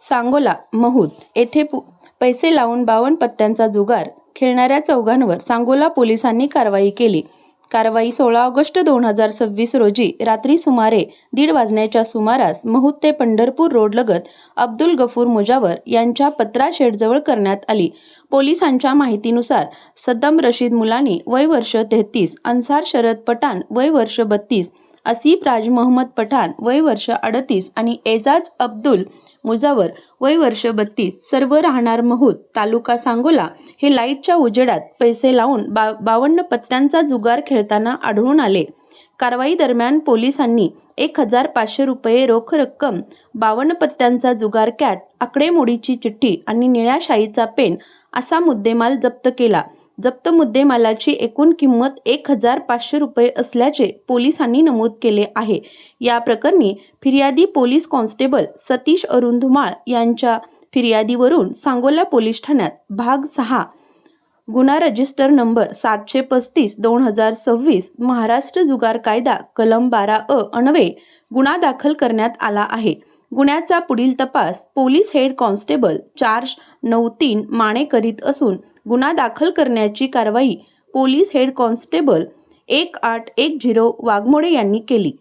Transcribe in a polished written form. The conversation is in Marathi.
सांगोला महूद येथे पैसे लावून 52 पत्त्यांचा जुगार खेळणाऱ्या चौघांवर सांगोला पोलिसांनी कारवाई केली. कारवाई 16 ऑगस्ट 2026 रोजी रात्री सुमारे 1:30 वाजण्याच्या सुमारास महूद ते पंढरपूर रोडलगत अब्दुल गफूर मुजावर यांच्या पत्रा शेडजवळ करण्यात आली. पोलिसांच्या माहितीनुसार सद्दाम रशीद मुलानी वय वर्ष 33, अन्सार शरद पठाण वय वर्ष 32, आसिफ राज मोहम्मद पठाण वय वर्ष 38 आणि एजाज अब्दुल मुजावर वय वर्ष 32 सर्व राहणार महूद तालुका सांगोला हे लाईटच्या उजेडात पैसे लावून 52 पत्त्यांचा जुगार खेळताना आढळून आले. कारवाई दरम्यान पोलिसांनी 1,500 रुपये रोख रक्कम, 52 पत्त्यांचा जुगार कॅट, आकडेमोडीची चिठ्ठी आणि निळ्या शाईचा पेन असा मुद्देमाल जप्त केला. जप्त मुद्देमालाची एकूण किंमत 1,500 रुपये असल्याचे पोलिसांनी नमूद केले आहे. या प्रकरणी फिर्यादी पोलीस कॉन्स्टेबल सतीश अरुण धुमाळ यांच्या फिर्यादीवरून सांगोला पोलीस ठाण्यात भाग 6 गुन्हा रजिस्टर नंबर 735/2026 महाराष्ट्र जुगार कायदा कलम 12 अन्वये गुन्हा दाखल करण्यात आला आहे. गुन्ह्याचा पुढील तपास police head constable charge 93 Mane करीत असून गुन्हा दाखल करण्याची कारवाई पोलीस हेड कॉन्स्टेबल 1810 वाघमोडे यांनी केली.